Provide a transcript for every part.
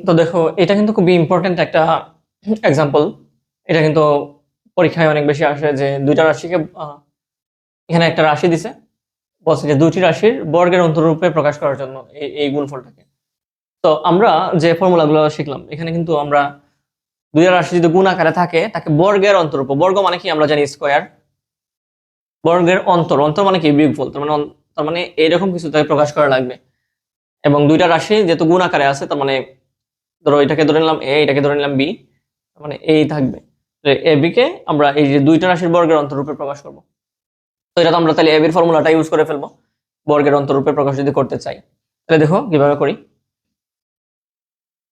তো দেখো এটা কিন্তু খুবই ইম্পর্টেন্ট একটা এক্সাম্পল। এটা কিন্তু পরীক্ষায় অনেক বেশি আসে যে দুইটা রাশিকে এখানে একটা রাশি দিছে, বলছে যে দুইটি রাশির বর্গের অন্তরূপে প্রকাশ করার জন্য এই গুণফলটাকে। তো আমরা যে ফর্মুলাগুলো শিখলাম এখানে কিন্তু আমরা দুইটা রাশি যদি গুণ আকারে থাকে তাকে বর্গের অন্তরূপ, বর্গ মানে কি আমরা জানি স্কয়ার, বর্গের অন্তর, অন্তর মানে কি বিয়োগফল, তার মানে এইরকম কিছু তাকে প্রকাশ করা লাগবে। এবং দুইটা রাশি যেহেতু গুণ আকারে আছে তার মানে ধরো এটাকে ধরে নিলাম এ, এটাকে ধরে নিলাম বি, মানে এই থাকবে। এ বি কে আমরা এই যে দুইটা রাশির বর্গের অন্তরূপে প্রকাশ করব। তো এটা তো আমরা তাহলে এ বির ফর্মুলাটা ইউজ করে ফেলবো বর্গের অন্তরূপে প্রকাশ যদি করতে চাই। তাহলে দেখো কিভাবে করি।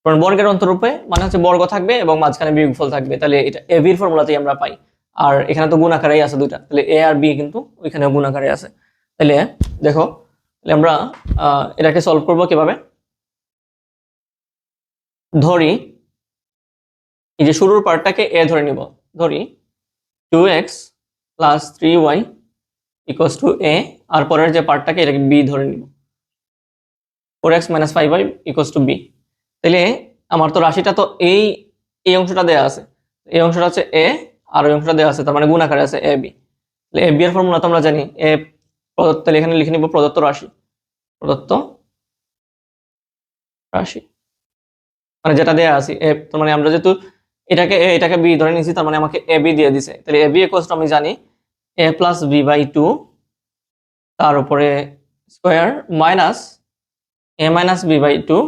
কারণ বর্গের অন্তরূপে মানে হচ্ছে বর্গ থাকবে এবং মাঝখানে বিয়োগফল থাকবে, তাহলে এটা এ বির ফর্মুলাতেই আমরা পাই। আর এখানে তো গুণ আকারেই আছে দুইটা, তাহলে এ আর বি কিন্তু ওইখানে গুণ আকারে আছে। তাহলে দেখো তাহলে আমরা এটাকে সলভ করব কিভাবে। ধরি এই যে শুরুর পার্টটাকে এ ধরে নিব, ধরি 2x plus 3y equals to A, আর পরের যে পার্টটাকে এটাকে বি ধরে নিব, 4x minus 5y equals to B. তাহলে আমার তো রাশিটা তো এই অংশটা দেওয়া আছে, এই অংশটা হচ্ছে এ আর ওই অংশটা দেওয়া আছে, তার মানে গুণ আকারে আছে এ বি। তাহলে এ বি এর ফর্মুলা তো আমরা জানি, এ প্রদত্ত, তাহলে এখানে লিখে নিব প্রদত্ত রাশি, প্রদত্ত রাশি মানে যেটা দেওয়া আছে এ, তার মানে আমরা যেহেতু এটাকে বি ধরে নিয়েছি তার মানে আমাকে এ বি দিয়ে দিছে। তাহলে এ বি ইকুয়ালস টু আমি জানি এ প্লাস বি বাই 2 তার উপরে square minus A minus B by 2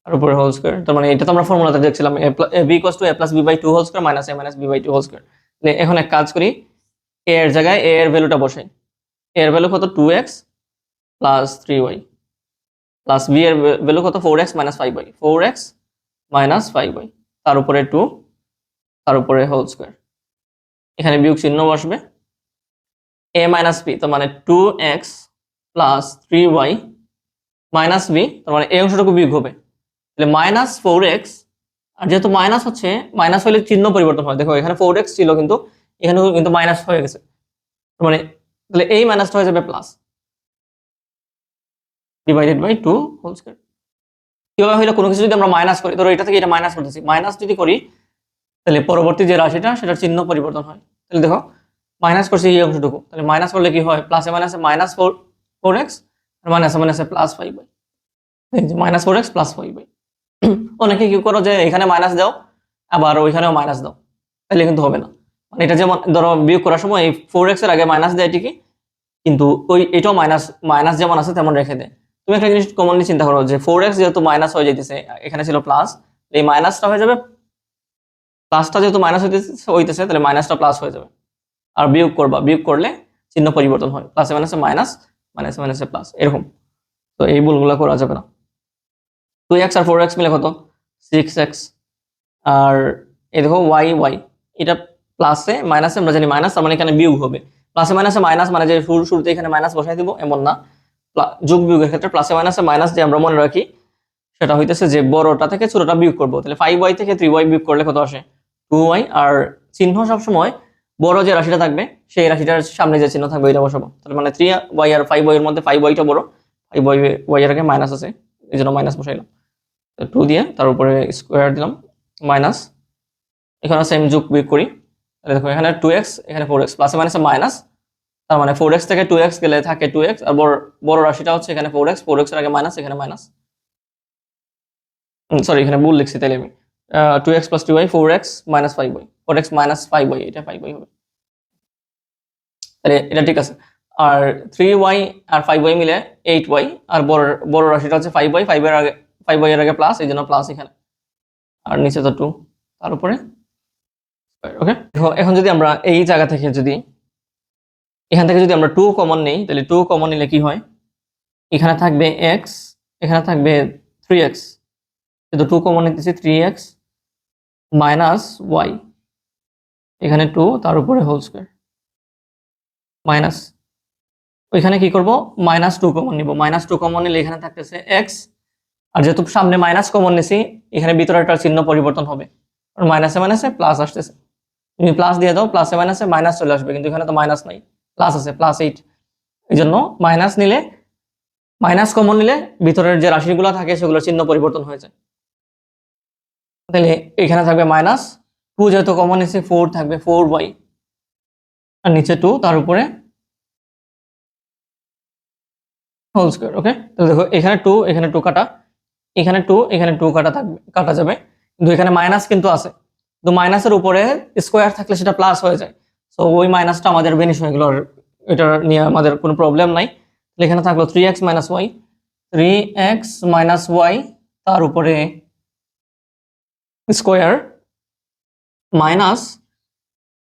তার উপরে হোল স্কোয়ার। তার মানে এটা তো আমরা ফর্মুলাতে দেখছিলাম A B equals to A plus B by 2 whole square minus A minus B by 2 whole square. তাহলে এখন এক কাজ করি, এ এর জায়গায় এ এর ভ্যালুটা বসাই। এ এর ভ্যালু কত 2x plus 3y plus B এর ভ্যালু কত 4x minus 5y, 4x minus 5y তার উপরে 2 তার উপরে হোল স্কোয়ার। এখানে বিয়োগ চিহ্ন বসবে, a মাইনাস বি তার মানে 2x plus 3y minus B তার মানে এই অংশটুকু বিয়োগ হবে। তাহলে মাইনাস 4x, আর যেহেতু মাইনাস হচ্ছে, মাইনাস হলে চিহ্ন পরিবর্তন হয়। দেখো এখানে 4x ছিল কিন্তু এখানেও কিন্তু মাইনাস হয়ে গেছে, মানে তাহলে এই মাইনাসটা হয়ে যাবে plus divided by 2 whole square. কিভাবে হইলো, কোনো কিছু যদি আমরা মাইনাস করি, ধরো এটা থেকে এটা মাইনাস করতেছি, মাইনাস যদি করি তাহলে পরবর্তী যে রাশিটা সেটার চিহ্ন পরিবর্তন হয়। তাহলে দেখো মাইনাস করছি এই অংশটুকু, তাহলে মাইনাস করলে কি হয়, প্লাসে মাইনাসে মাইনাস 4x আর মাইনাসে মাইনাসে প্লাস 5y, এই যে মাইনাস 4x প্লাস 5y। অনেকে কি করো যে এখানে মাইনাস দাও আবার ওইখানেও মাইনাস দাও, তাহলে কিন্তু হবে না। মানে এটা যেমন ধরো বিয়োগ করার সময় এই 4x এর আগে মাইনাস দেয় ঠিকই, কিন্তু ওই এটাও মাইনাস, মাইনাস যেমন আছে তেমন রেখে দেয়। তুমি একটা জিনিস কমনলি চিন্তা করো যে 4x যেহেতু মাইনাস হয়ে যাইতেছে, এখানে ছিল প্লাস, এই মাইনাসটা হয়ে যাবে প্লাসটা, যেহেতু মাইনাস হইতেছে তাহলে মাইনাসটা প্লাস হয়ে যাবে। আর বিয়োগ করবা, বিয়োগ করলে চিহ্ন পরিবর্তন হয়, প্লাসে মাইনাসে মাইনাস, মাইনাসে মাইনাসে প্লাস, এরকম। তো এই ভুলগুলো করা যাবে না। 2x আর 4x মিলে কত 6x, আর এই দেখো y, এটা প্লাসে মাইনাসে আমরা জানি মাইনাস, তার মানে এখানে বিয়োগ হবে। প্লাসে মাইনাসে মাইনাস মানে যে শুরুতে এখানে মাইনাস বসাই দিব এমন না, যোগ বিয়োগের ক্ষেত্রে প্লাসে মাইনাসে মাইনাস যে আমরা মনে রাখি সেটা হইতেছে যে বড়টা থেকে ছোটটা বিয়োগ করবো। তাহলে 5y থেকে 3y বিয়োগ করলে কত আসে 2y, আর চিহ্ন সবসময় বড় যে রাশিটা থাকবে সেই রাশিটার সামনে যে চিহ্ন থাকবে এটা বসাবো। তাহলে মানে 3y আর 5y এর মধ্যে 5yটা বড়, 5y এর আগে মাইনাস আছে এই জন্য মাইনাস বসাইলাম, 2 দিয়ে তার উপরে স্কোয়ার দিলাম মাইনাস, এখানে সেম যোগ বিয়োগ করি। তাহলে দেখো এখানে 2x এখানে 4x, প্লাসে মাইনাসে মাইনাস, তার মানে 4x থেকে 2x গেলে থাকে 2x, আর বড় রাশিটা হচ্ছে এখানে 4x এর আগে মাইনাস, এখানে মাইনাস, সরি এখানে ভুল লিখছি, তাহলে আমি 2x plus 2y 4x minus 5y, 4x minus 5y, এটা 5y হবে। তাহলে এটা ঠিক আছে। আর 3y আর 5y মিলে 8y, আর বড় রাশিটা হচ্ছে 5y, 5y এর আগে প্লাস এই জন্য প্লাস এখানে, আর নিচে তো 2 তার উপরে। ওকে, এখন যদি আমরা এই জায়গা থেকে যদি এখান থেকে যদি আমরা 2 কমন নেই, তাহলে 2 কমন নিলে কি হয়, এখানে থাকবে x, এখানে থাকবে 3x, কিন্তু 2 কমন নিতেছি 3x মাইনাস y, এখানে 2 তার উপরে হোল স্কয়ার মাইনাস, ওইখানে কি করব মাইনাস 2 কমন নিব, মাইনাস 2 কমন নিলে এখানে থাকতেছে x, আর যেহেতু সামনে মাইনাস কমন নিছি এখানে ভিতরে একটা চিহ্ন পরিবর্তন হবে, আর মাইনাসে মাইনাসে প্লাস আসতেছে, তুমি প্লাস দিয়ে দাও, প্লাসে মাইনাসে মাইনাস চলে আসবে, কিন্তু এখানে তো মাইনাস নাই, প্লাস আছে, প্লাস 8, এই জন্য মাইনাস নিলে, মাইনাস কমন নিলে ভিতরের যে রাশিগুলো থাকে সেগুলোর চিহ্ন পরিবর্তন হয়ে যায়। তাহলে এখানে থাকবে মাইনাস 2 যেহেতু কমন এসে 4 থাকবে 4y আর নিচে 2 তার উপরে হোল স্কয়ার। ওকে, তাহলে দেখো এখানে 2 এখানে 2 কাটা, এখানে 2 এখানে 2 কাটা থাকবে, কাটা যাবে, কিন্তু এখানে মাইনাস কিন্তু আছে, তো মাইনাসের উপরে স্কয়ার থাকলে সেটা প্লাস হয়ে যায়, সো ওই মাইনাসটা আমাদের বেনিশ হয়ে গেল, আর এটা নিয়ে আমাদের কোনো প্রবলেম নাই। তাহলে এখানে থাকলো 3x - y, 3x - y তার উপরে square minus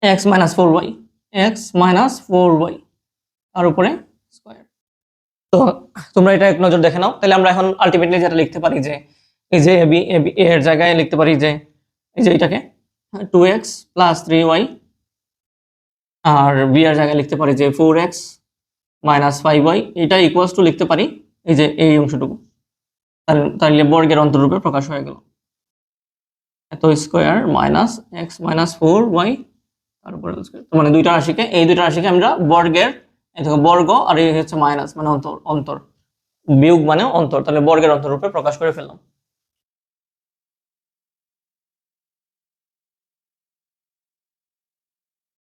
x - 4y, x - 4y তার উপরে স্কয়ার। তো তোমরা এটা এক নজর দেখে নাও। তাহলে আমরা এখন আলটিমেটলি যেটা লিখতে পারি যে এই যে এ এর জায়গায় লিখতে পারি যে এই যে এটাকে 2x + 3y, আর বি এর জায়গায় লিখতে পারি যে 4x - 5y, এটা ইকুয়ালস টু লিখতে পারি এই যে এই অংশটুকু, তাহলে বর্গের অন্তরূপে প্রকাশ হয়ে গেল, এত স্কয়ার মাইনাস x - 4y তার উপরে স্কয়ার। তো মানে দুইটা রাশিকে, এই দুইটা রাশিকে আমরা বর্গের, এই দেখো বর্গ আর এই হচ্ছে মাইনাস মানে অন্তর, অন্তর বিয়োগ মানে অন্তর, তাহলে বর্গের অন্তরূপে প্রকাশ করে ফেললাম।